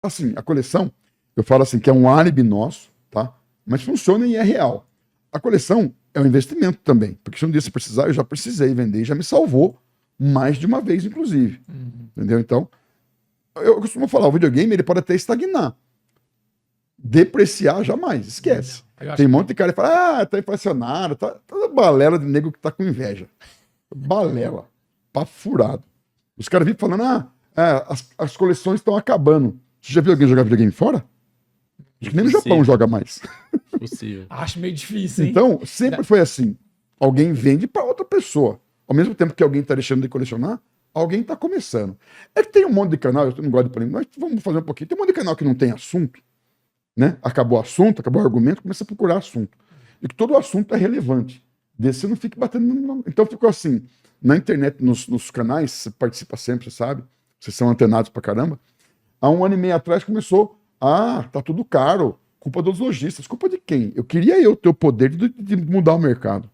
Assim, a coleção, eu falo assim, que é um álibi nosso, tá? Mas funciona e é real. A coleção é um investimento também, porque se um dia você precisar, eu já precisei vender, já me salvou mais de uma vez, inclusive. Entendeu? Então, eu costumo falar, o videogame ele pode até estagnar. Depreciar jamais, esquece. Tem um monte de cara que fala, tá inflacionado, tá balela de nego que tá com inveja. Balela, papo furado. Os caras vivem falando, as coleções estão acabando. Você já viu alguém jogar videogame fora? Acho que nem no Japão joga mais. Possível. Acho meio difícil, hein? Então, sempre foi assim. Alguém vende para outra pessoa. Ao mesmo tempo que alguém está deixando de colecionar, alguém está começando. É que tem um monte de canal, eu não gosto de polêmica, mas vamos fazer um pouquinho. Tem um monte de canal que não tem assunto, né? Acabou o assunto, acabou o argumento, começa a procurar assunto. E que todo assunto é relevante. Desse você não fica batendo. Então ficou assim. Na internet, nos canais, você participa sempre, você sabe? Vocês são antenados pra caramba. Há 1 ano e meio atrás começou. Tá tudo caro. Culpa dos lojistas. Culpa de quem? Eu queria ter o poder de mudar o mercado.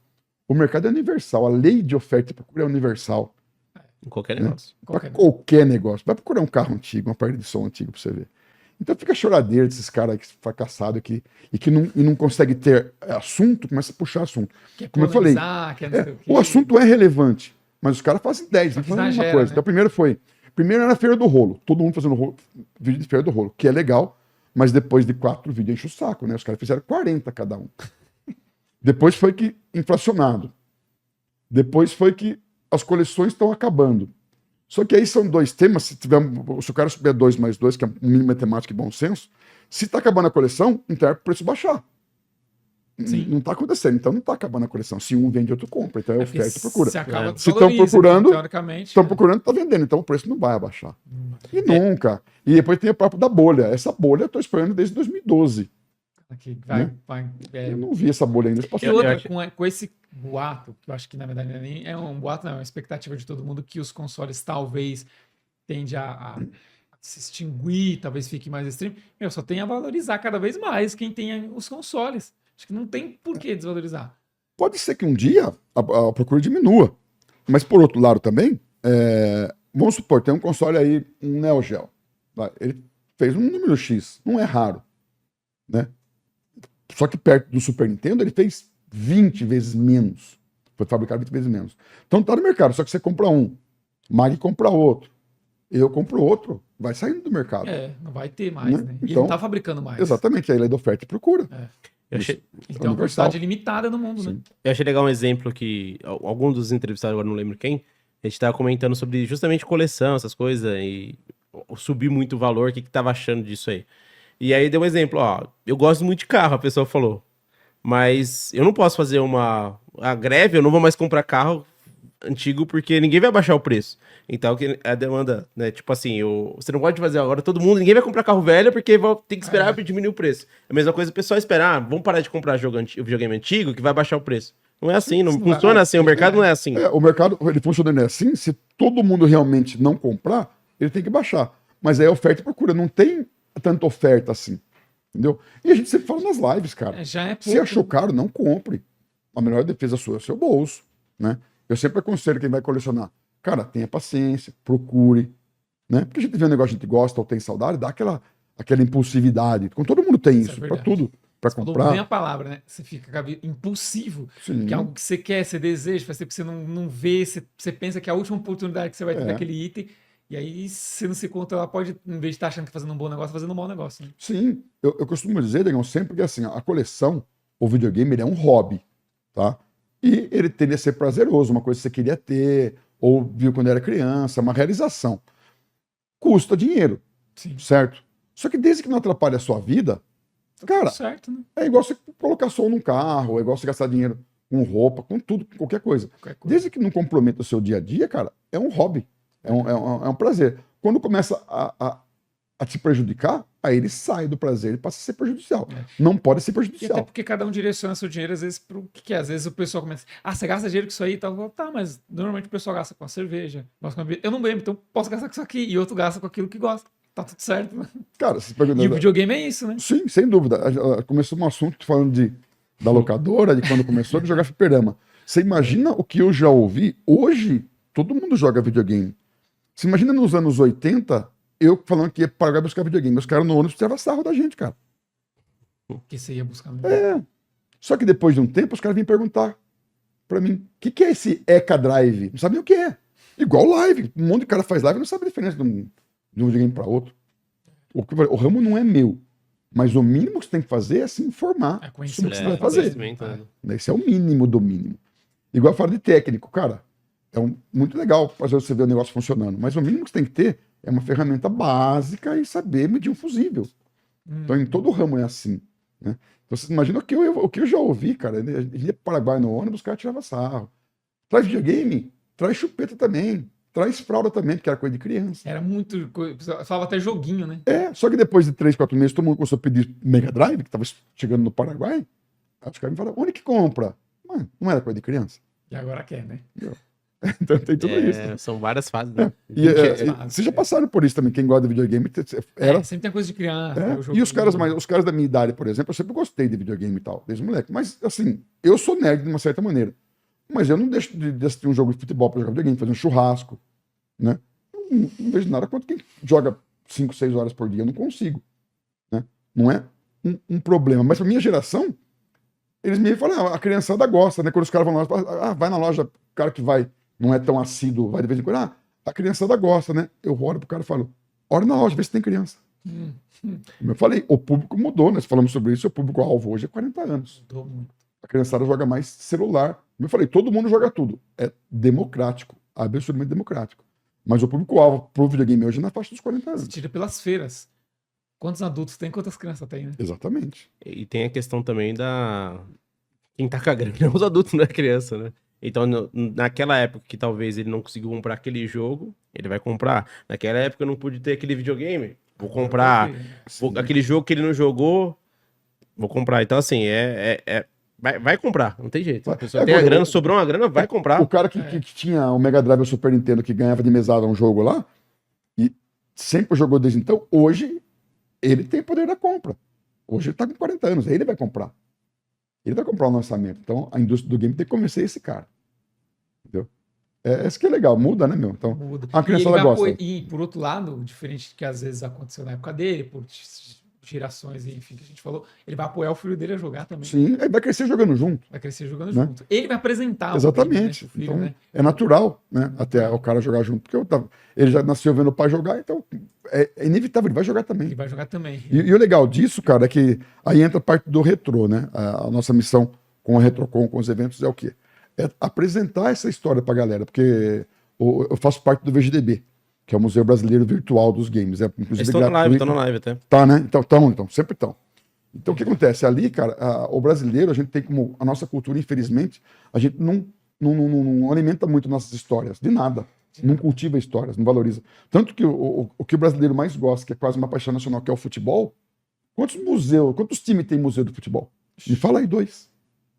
O mercado é universal. A lei de oferta e procura é universal. Em qualquer negócio. Para qualquer negócio. Vai procurar um carro antigo, um aparelho de som antigo para você ver. Então fica a choradeira desses caras fracassados aqui e que não consegue ter assunto, começa a puxar assunto. Como eu falei, o assunto é relevante, mas os caras fazem 10, não fazem a mesma coisa. Né? Então primeiro era a Feira do Rolo, todo mundo fazendo vídeo de Feira do Rolo, que é legal, mas depois de 4 vídeos enche o saco, né? Os caras fizeram 40 cada um. Depois foi que inflacionado. Depois foi que as coleções estão acabando. Só que aí são 2 temas, se o cara souber 2 mais 2, que é mínimo matemática e bom senso, se está acabando a coleção, então é para o preço baixar. Sim. Não está acontecendo, então não está acabando a coleção. Se um vende, outro compra, então é oferta e procura. Se estão procurando, está vendendo, então o preço não vai abaixar. E nunca. E depois tem o papo da bolha. Essa bolha eu estou esperando desde 2012. Eu não vi essa bolha ainda. E outra, com esse boato, que eu acho que na verdade nem é um boato, não, é uma expectativa de todo mundo que os consoles talvez tende a se extinguir, talvez fique mais extremo. Só tem a valorizar cada vez mais quem tem os consoles. Acho que não tem por que desvalorizar. Pode ser que um dia a procura diminua. Mas por outro lado também, vamos supor, tem um console aí, um Neo Geo. Ele fez um número X, não é raro. Né? Só que perto do Super Nintendo ele fez 20 vezes menos. Foi fabricado 20 vezes menos. Então tá no mercado, só que você compra um, Mag compra outro, eu compro outro, vai saindo do mercado. Não vai ter mais, né? E ele não tá fabricando mais. Exatamente, aí ele é da oferta e procura. Então é uma quantidade limitada no mundo, né? Eu achei legal um exemplo que algum dos entrevistados, agora não lembro quem, a gente tava comentando sobre justamente coleção, essas coisas, e subir muito o valor, o que tava achando disso aí. E aí deu um exemplo, eu gosto muito de carro, a pessoa falou, mas eu não posso fazer a greve, eu não vou mais comprar carro antigo porque ninguém vai baixar o preço. Então a demanda, né, tipo assim, você não pode fazer agora ninguém vai comprar carro velho porque tem que esperar para diminuir o preço. É a mesma coisa o pessoal esperar, vamos parar de comprar videogame antigo que vai baixar o preço. Não é assim, não funciona assim, o mercado não é assim. O mercado, ele funciona assim, se todo mundo realmente não comprar, ele tem que baixar. Mas aí a oferta e procura, não tem tanta oferta assim, entendeu? E a gente sempre fala nas lives, cara. Se achou caro, não compre. A melhor defesa sua é o seu bolso, né? Eu sempre aconselho quem vai colecionar. Cara, tenha paciência, procure, né? Porque a gente vê um negócio que a gente gosta ou tem saudade, dá aquela impulsividade. Com todo mundo tem isso pra tudo, pra comprar. Bem a palavra, né? Você fica impulsivo, que é algo que você quer, você deseja, faz tempo que você não vê, você pensa que é a última oportunidade que você vai ter daquele item. E aí, se não se conta, ela pode, em vez de estar achando que fazendo um bom negócio, fazendo um mau negócio. Né? Sim, eu costumo dizer, Degão, sempre que assim, a coleção, o videogame, ele é um hobby, tá? E ele tende a ser prazeroso, uma coisa que você queria ter, ou viu quando era criança, uma realização. Custa dinheiro, certo? Só que desde que não atrapalhe a sua vida, cara, certo, né? É igual você colocar som num carro, é igual você gastar dinheiro com roupa, com tudo, com qualquer coisa. Desde que não comprometa o seu dia a dia, cara, é um hobby. É um prazer. Quando começa a te prejudicar, aí ele sai do prazer e passa a ser prejudicial. Não pode ser prejudicial. E até porque cada um direciona seu dinheiro, às vezes, para o que é. Às vezes o pessoal começa, você gasta dinheiro com isso aí e tal. Tá, mas normalmente o pessoal gasta com a cerveja. Eu não bebo, então posso gastar com isso aqui. E outro gasta com aquilo que gosta. Tá tudo certo, né? Cara, e o videogame é isso, né? Sim, sem dúvida. Começou um assunto falando da locadora, de quando começou de jogar fliperama. Você imagina o que eu já ouvi? Hoje, todo mundo joga videogame. Você imagina nos anos 80, eu falando que ia para Paraguai buscar videogame. Os caras no ônibus tiravam sarro da gente, cara. Que você ia buscar. Só que depois de um tempo, os caras vinham perguntar pra mim, o que é esse ECA Drive? Não sabia o que é. Igual live. Um monte de cara faz live e não sabe a diferença de um videogame para outro. O ramo não é meu. Mas o mínimo que você tem que fazer é se informar sobre o que você vai fazer. Esse é o mínimo do mínimo. Igual eu falo de técnico, cara. Muito legal fazer você ver o negócio funcionando. Mas o mínimo que você tem que ter é uma ferramenta básica e saber medir um fusível. Então, em todo o ramo é assim. Né? Então, vocês imaginam o que eu já ouvi, cara. Ele ia para o Paraguai no ônibus, os caras tiravam sarro. Traz videogame, traz chupeta também. Traz fralda também, porque era coisa de criança. Era muito. Falava até joguinho, né? Só que depois de 3, 4 meses, todo mundo começou a pedir Mega Drive, que estava chegando no Paraguai. Aí os caras me falaram, onde que compra? Mano, não era coisa de criança. E agora quer, né? Então tem tudo isso. São várias fases, né? Vocês já passaram por isso também, quem gosta de videogame. Sempre tem coisa de criança. E os caras da minha idade, por exemplo, eu sempre gostei de videogame e tal, desde moleque. Mas, assim, eu sou nerd de uma certa maneira. Mas eu não deixo de assistir um jogo de futebol para jogar videogame, fazer um churrasco, né? Não vejo nada quanto quem joga 5, 6 horas por dia. Eu não consigo, né? Não é um problema. Mas pra minha geração, eles me falam, a criançada gosta, né? Quando os caras vão na loja, vai na loja, o cara que vai, não é tão assíduo, vai de vez em quando, a criançada gosta, né? Eu olho pro cara e falo, olha na loja, vê se tem criança. Como eu falei, o público mudou, nós falamos sobre isso, o público-alvo hoje é 40 anos. Mudou muito. A criançada joga mais celular. Como eu falei, todo mundo joga tudo. É democrático, absolutamente democrático. Mas o público-alvo pro videogame hoje é na faixa dos 40 anos. Você tira pelas feiras. Quantos adultos tem, quantas crianças tem, né? Exatamente. E tem a questão também da... Quem tá cagando é os adultos, não é criança, né? Então, naquela época que talvez ele não conseguiu comprar aquele jogo, ele vai comprar. Naquela época eu não pude ter aquele videogame, vou comprar. Aquele jogo que ele não jogou, vou comprar. Então, assim, vai comprar, não tem jeito. A pessoa tem a grana, sobrou uma grana, vai comprar. O cara que tinha o Mega Drive e o Super Nintendo, que ganhava de mesada um jogo lá, e sempre jogou desde então, hoje ele tem poder da compra. Hoje ele tá com 40 anos, aí ele vai comprar. Ele vai comprar o lançamento. Então a indústria do game tem que convencer esse cara. Entendeu? Isso que é legal, muda, né, meu? Então, muda. A criançada gosta. E por outro lado, diferente do que às vezes aconteceu na época dele, por gerações, enfim, que a gente falou, ele vai apoiar o filho dele a jogar também. Sim, ele vai crescer jogando junto. Vai crescer jogando junto. Ele vai apresentar. Exatamente. O filho, então, né? é natural, né? Até o cara jogar junto. Porque ele já nasceu vendo o pai jogar, então é inevitável, ele vai jogar também. Ele vai jogar também. E o legal disso, cara, é que aí entra a parte do retrô, né? A nossa missão com a Retrocon, com os eventos, é o quê? É apresentar essa história pra galera, porque eu faço parte do VGDB, que é o Museu Brasileiro Virtual dos Games. Inclusive estão na live até. Tá, né? Então, sempre estão. Então, o que acontece? Ali, cara, o brasileiro, a gente tem como a nossa cultura, infelizmente, a gente não alimenta muito nossas histórias, de nada. Não cultiva histórias, não valoriza. Tanto que o que o brasileiro mais gosta, que é quase uma paixão nacional, que é o futebol, quantos times tem museu do futebol? Me fala aí 2.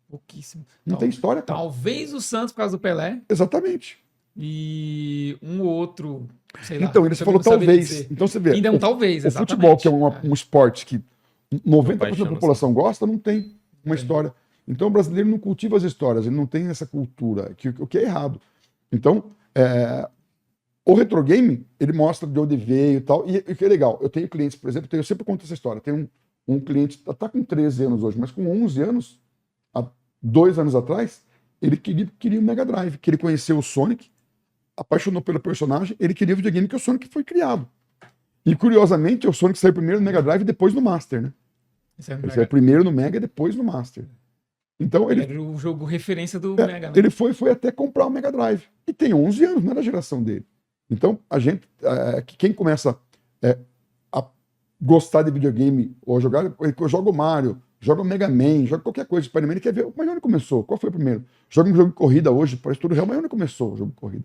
Pouquíssimo. Não tem história, cara. Talvez o Santos por causa do Pelé. Exatamente. E um outro, sei lá. Então, ele falou talvez. Então você vê. Ainda é um talvez, o exatamente. futebol, que é um esporte que 90% da população assim. gosta, não tem uma história. Então o brasileiro não cultiva as histórias, ele não tem essa cultura, o que é errado. Então, o retrogame, ele mostra de onde veio e tal. E o que é legal, eu tenho clientes, por exemplo, eu sempre conto essa história. Tem um cliente, tá com 13 anos hoje, mas com 11 anos, há 2 anos atrás, ele queria o Mega Drive, que ele conheceu o Sonic, apaixonou pelo personagem, ele queria o videogame que o Sonic foi criado. E curiosamente, o Sonic saiu primeiro no Mega Drive e depois no Master, né? Ele saiu primeiro no Mega e depois no Master. Então ele era o jogo referência do Mega, né? Ele foi até comprar o Mega Drive. E tem 11 anos, não era a geração dele. Então, a gente, quem começa a gostar de videogame ou jogar, joga o Mario, joga o Mega Man, joga qualquer coisa, Spider-Man, ele quer ver, mas onde começou? Qual foi o primeiro? Joga um jogo de corrida hoje, parece tudo real, mas onde começou o jogo de corrida?